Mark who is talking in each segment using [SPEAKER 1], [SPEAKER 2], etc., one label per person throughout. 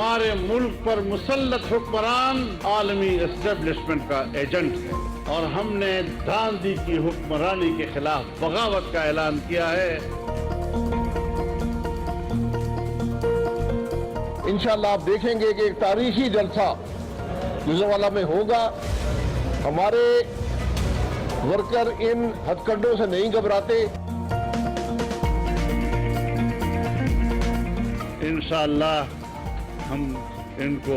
[SPEAKER 1] हमारे मुल्क पर मुसल्लत हुक्मरान आलमी एस्टेब्लिशमेंट का एजेंट है और हमने गांधी की हुक्मरानी के खिलाफ बगावत का ऐलान किया है।
[SPEAKER 2] इंशाअल्लाह आप देखेंगे कि एक तारीखी जलसा गुजरांवाला में होगा। हमारे वर्कर इन हथकंडों से नहीं घबराते।
[SPEAKER 1] इंशाअल्लाह हम इनको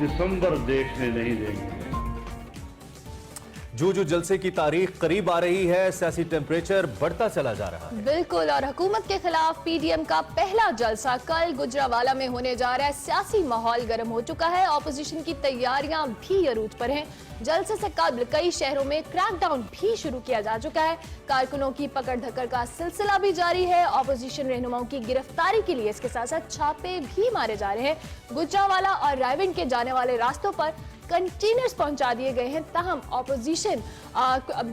[SPEAKER 1] दिसंबर देखने नहीं देंगे।
[SPEAKER 3] जो जलसे की तारीख करीब आ रही है, सियासी टेम्परेचर बढ़ता चला जा रहा है।
[SPEAKER 4] बिल्कुल, और हुकूमत के खिलाफ पीडीएम का पहला जलसा कल गुजरांवाला में होने जा रहा है। सियासी माहौल गर्म हो चुका है, ऑपोजिशन की तैयारियां भी अरूज पर हैं। जलसे से कबल कई शहरों में क्रैकडाउन भी शुरू किया जा चुका है। कारकुनों की पकड़ धक्कर का सिलसिला भी जारी है। ऑपोजिशन रहनुमाओं की गिरफ्तारी के लिए इसके साथ साथ छापे भी मारे जा रहे हैं। गुजरांवाला और रायविंड के जाने वाले रास्तों पर कंटेनर्स पहुंचा दिए गए हैं। ताहम ऑपोजिशन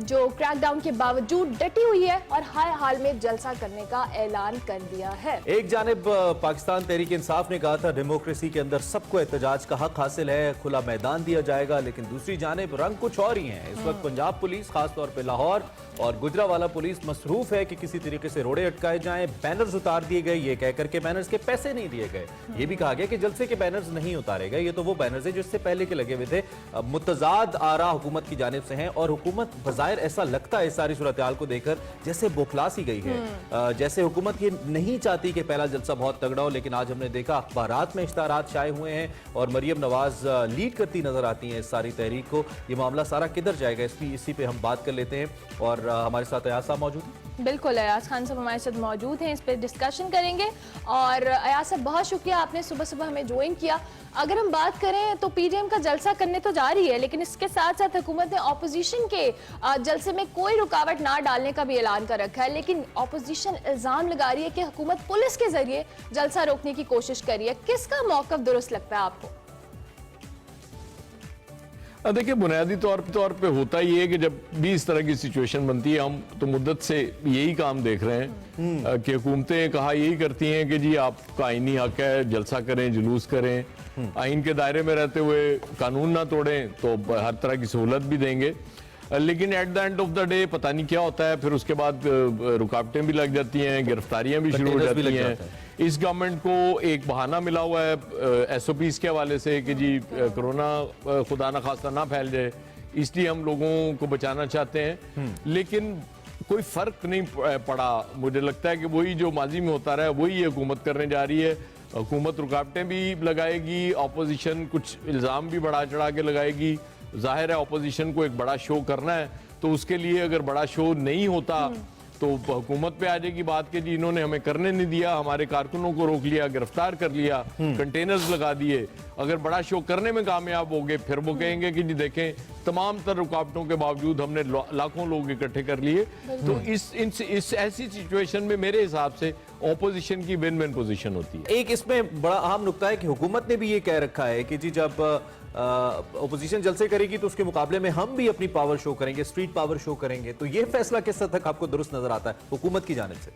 [SPEAKER 4] जो क्रैकडाउन के बावजूद डटी हुई है और हर हाल में जलसा करने का ऐलान कर दिया है।
[SPEAKER 3] एक जानिब पाकिस्तान तहरीक इंसाफ ने कहा था डेमोक्रेसी के अंदर सबको एहतजाज का हक हासिल है, खुला मैदान दिया जाएगा, लेकिन दूसरी जानिब रंग कुछ और ही है। इस वक्त पंजाब पुलिस, खासतौर पर लाहौर और गुजरांवाला पुलिस मसरूफ है कि किसी तरीके से रोड़े अटकाए जाएं, बैनर्स उतार दिए गए, ये कहकर के बैनर्स के पैसे नहीं दिए गए। ये भी कहा गया कि जलसे के बैनर्स नहीं उतारे गए, ये तो वो बैनर्स है जो इससे पहले के लगे हुए थे। मुतजाद आरा हुकूमत की जानिब से हैं और हुकूमत बज़ाहिर ऐसा लगता है इस सारी सूरत-ए-हाल को देखकर जैसे बौखला सी गई है, जैसे हुकूमत ये नहीं चाहती कि पहला जलसा बहुत तगड़ा हो। लेकिन आज हमने देखा अखबारात में इश्तारात शाये हुए हैं और मरियम नवाज लीड करती नजर आती हैं इस सारी तहरीक को। ये मामला सारा किधर जाएगा, इसी पे हम बात कर लेते हैं और हमारे साथ अयाज साहब मौजूद हैं।
[SPEAKER 4] बिल्कुल, अयाज खान साहब हमारे साथ मौजूद हैं, इस पर डिस्कशन करेंगे। और अयाज साहब बहुत शुक्रिया, आपने सुबह सुबह हमें ज्वाइन किया। अगर हम बात करें तो पीडीएम का जलसा करने तो जा रही है, लेकिन इसके साथ साथ हुकूमत ने ऑपोजिशन के जलसे में कोई रुकावट ना डालने का भी ऐलान कर रखा है। लेकिन ऑपोजिशन इल्जाम लगा रही है कि हुकूमत पुलिस के जरिए जलसा रोकने की कोशिश कर रही है। किसका मौक़िफ़ दुरुस्त लगता है आपको?
[SPEAKER 2] देखिए, बुनियादी तौर पे होता ही है कि जब भी इस तरह की सिचुएशन बनती है, हम तो मुद्दत से यही काम देख रहे हैं कि हुकूमतें कहा यही करती हैं कि जी आपका आईनी हक है, जलसा करें, जुलूस करें, आइन के दायरे में रहते हुए कानून ना तोड़ें तो हर तरह की सहूलत भी देंगे। लेकिन at the end of the day पता नहीं क्या होता है, फिर उसके बाद रुकावटें भी लग जाती हैं, गिरफ्तारियां भी शुरू हो जाती हैं। इस गवर्नमेंट को एक बहाना मिला हुआ है एसओपीज के हवाले से कि जी कोरोना खुदा ना खास्ता ना फैल जाए, इसलिए हम लोगों को बचाना चाहते हैं। लेकिन कोई फर्क नहीं पड़ा। मुझे लगता है कि वही जो माजी में होता रहा है वही ये हुकूमत करने जा रही है। हुकूमत रुकावटें भी लगाएगी, ऑपोजिशन कुछ इल्ज़ाम भी बढ़ा चढ़ा के लगाएगी। जाहिर है ऑपोजिशन को एक बड़ा शो करना है, तो उसके लिए अगर बड़ा शो नहीं होता तो हुकूमत पे आ जाएगी बात कि जी इन्होंने हमें करने नहीं दिया, हमारे कारकुनों को रोक लिया, गिरफ्तार कर लिया, कंटेनर्स लगा दिए। अगर बड़ा शो करने में कामयाब हो गए फिर वो कहेंगे कि जी देखें तमाम तर रुकावटों के बावजूद हमने लाखों लोग इकट्ठे कर लिए। तो इस ऐसी सिचुएशन में मेरे हिसाब से ऑपोजिशन की विन विन पोजीशन होती है।
[SPEAKER 3] एक इसमें बड़ा अहम नुकता है कि हुकूमत ने भी ये कह रखा है कि जी जब ओपोजिशन जलसे करेगी तो उसके मुकाबले में हम भी अपनी पावर शो करेंगे, स्ट्रीट पावर शो करेंगे। तो ये फैसला किस हद तक आपको दुरुस्त नजर आता है हुकूमत की जानिब से?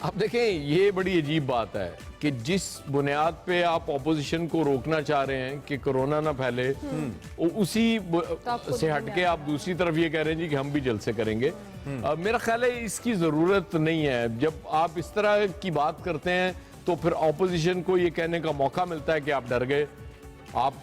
[SPEAKER 2] आप देखें, ये बड़ी अजीब बात है कि जिस बुनियाद पे आप ऑपोजिशन को रोकना चाह रहे हैं कि कोरोना ना फैले, उसी से हटके आप दूसरी तरफ ये कह रहे हैं जी कि हम भी जलसे करेंगे। मेरा ख्याल है इसकी जरूरत नहीं है। जब आप इस तरह की बात करते हैं तो फिर ऑपोजिशन को ये कहने का मौका मिलता है कि आप डर गए, आप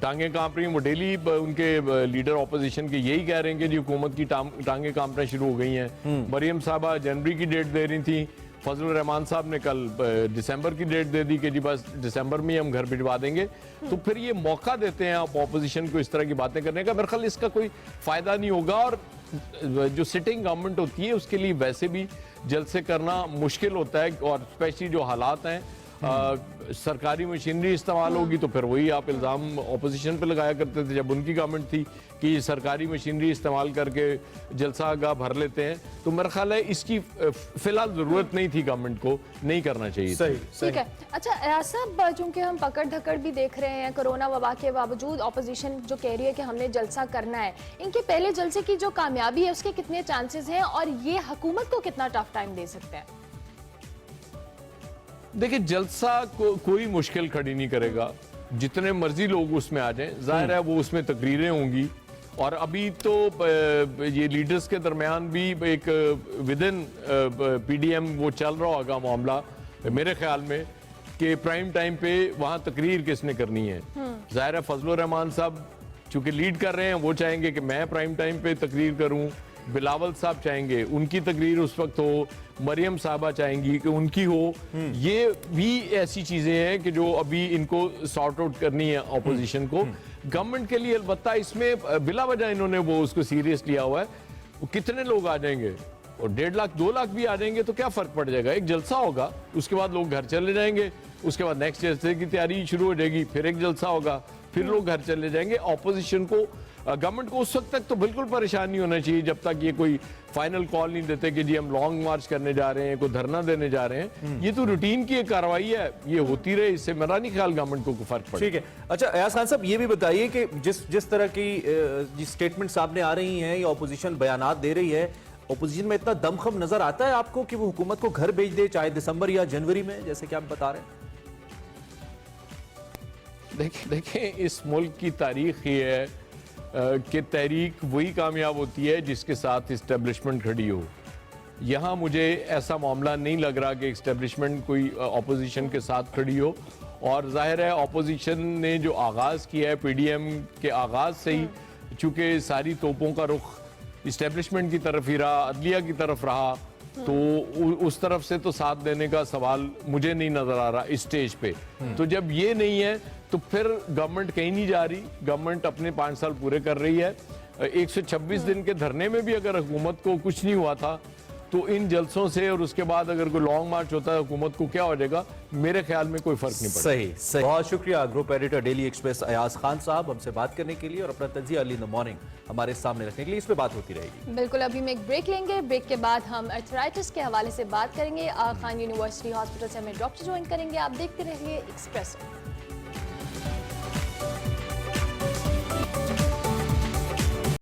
[SPEAKER 2] टांगे कांप रही हैं। वो डेली उनके लीडर ऑपोजिशन के यही कह रहे हैं कि जी हुकूमत की टांगे कांपना शुरू हो गई हैं। मरियम साहबा जनवरी की डेट दे रही थी, फजल रहमान साहब ने कल दिसंबर की डेट दे दी कि जी बस दिसंबर में ही हम घर भिजवा देंगे। तो फिर ये मौका देते हैं आप ऑपोजिशन को इस तरह की बातें करने का। मेरे ख्याल इसका कोई फायदा नहीं होगा और जो सिटिंग गवर्नमेंट होती है उसके लिए वैसे भी जलसे करना मुश्किल होता है। और स्पेशली जो हालात हैं, सरकारी मशीनरी इस्तेमाल होगी तो फिर वही आप इल्ज़ाम ऑपोजिशन पे लगाया करते थे जब उनकी गवर्नमेंट थी कि सरकारी मशीनरी इस्तेमाल करके जलसागाह भर लेते हैं। तो मेरा ख्याल है इसकी फिलहाल ज़रूरत नहीं थी, गवर्नमेंट को नहीं करना चाहिए।
[SPEAKER 3] सही
[SPEAKER 4] ठीक है। अच्छा साहब, चूंकि हम पकड़ धकड़ भी देख रहे हैं कोरोना वबा के बावजूद, ऑपोजिशन जो कह रही है कि हमने जलसा करना है, इनके पहले जलसे की जो कामयाबी है उसके कितने चांसेस हैं और ये हुकूमत को कितना टफ टाइम दे सकते हैं?
[SPEAKER 2] देखिए जलसा कोई मुश्किल खड़ी नहीं करेगा, जितने मर्जी लोग उसमें आ जाएं, जाहिर है वो उसमें तकरीरें होंगी। और अभी तो ये लीडर्स के दरमियान भी एक विद इन पीडीएम वो चल रहा होगा मामला मेरे ख्याल में कि प्राइम टाइम पे वहाँ तकरीर किसने करनी है। जाहिर है फजलुर रहमान साहब चूंकि लीड कर रहे हैं, वो चाहेंगे कि मैं प्राइम टाइम पे तकरीर करूं, बिलावल साहब चाहेंगे उनकी तकरीर उस वक्त हो, मरियम साहबा चाहेंगी कि उनकी हो। ये भी ऐसी चीजें हैं कि जो अभी इनको सॉर्ट आउट करनी है ऑपोजिशन को। गवर्नमेंट के लिए अलबत्ता इसमें बिला वजह इन्होंने वो उसको सीरियस लिया हुआ है। वो कितने लोग आ जाएंगे और 1.5 लाख 2 लाख भी आ जाएंगे तो क्या फर्क पड़ जाएगा, एक जलसा होगा, उसके बाद लोग घर चले जाएंगे, उसके बाद नेक्स्ट जलसे की तैयारी शुरू हो जाएगी, फिर एक जलसा होगा, फिर लोग घर चले जाएंगे। ऑपोजिशन को गवर्नमेंट को उस वक्त तक तो बिल्कुल परेशान नहीं होना चाहिए जब तक ये कोई फाइनल कॉल नहीं देते कि जी हम लॉन्ग मार्च करने जा रहे हैं, कोई धरना देने जा रहे हैं। ये तो रूटीन की एक कार्रवाई है, ये होती रहे, इससे मेरा नहीं ख्याल गवर्नमेंट को फर्क पड़े।
[SPEAKER 3] ठीक है। अच्छा अयाज खान साहब ये भी बताइए कि जिस तरह की स्टेटमेंट सामने आ रही हैं या ऑपोजिशन बयानात दे रही है, ऑपोजिशन में इतना दमखम नजर आता है आपको कि वो हुकूमत को घर भेज दे, चाहे दिसंबर या जनवरी में, जैसे कि आप बता रहे हैं?
[SPEAKER 2] देखें इस मुल्क की तारीख ये है कि तहरीक वही कामयाब होती है जिसके साथ इस्टेब्लिशमेंट खड़ी हो। यहाँ मुझे ऐसा मामला नहीं लग रहा कि इस्टेब्लिशमेंट कोई ऑपोजिशन के साथ खड़ी हो। और जाहिर है ऑपोजिशन ने जो आगाज़ किया है पीडीएम के आगाज़ से ही, चूँकि सारी तोपों का रुख इस्टेब्लिशमेंट की तरफ ही रहा, अदलिया की तरफ रहा, तो उस तरफ से तो साथ देने का सवाल मुझे नहीं नजर आ रहा इस स्टेज पे। तो जब ये नहीं है तो फिर गवर्नमेंट कहीं नहीं जा रही, गवर्नमेंट अपने 5 साल पूरे कर रही है। 126 दिन के धरने में भी अगर हुकूमत को कुछ नहीं हुआ था तो इन जलसों से और उसके बाद अगर कोई लॉन्ग मार्च होता है हुकूमत को क्या हो जाएगा, मेरे ख्याल में कोई फर्क नहीं पड़ेगा।
[SPEAKER 3] सही सही। बहुत शुक्रिया group editor daily express Ayaz Khan साहब हमसे बात करने के लिए और अपना तजिया अर्ली इन द मॉर्निंग हमारे सामने रखने के लिए। इस पे बात होती रहेगी।
[SPEAKER 4] बिल्कुल, अभी हम एक ब्रेक लेंगे। ब्रेक के बाद हम अर्थराइटिस के हवाले से बात करेंगे। आगा खान यूनिवर्सिटी हॉस्पिटल से हमें डॉक्टर ज्वाइन करेंगे। आप देखते रहिए एक्सप्रेस।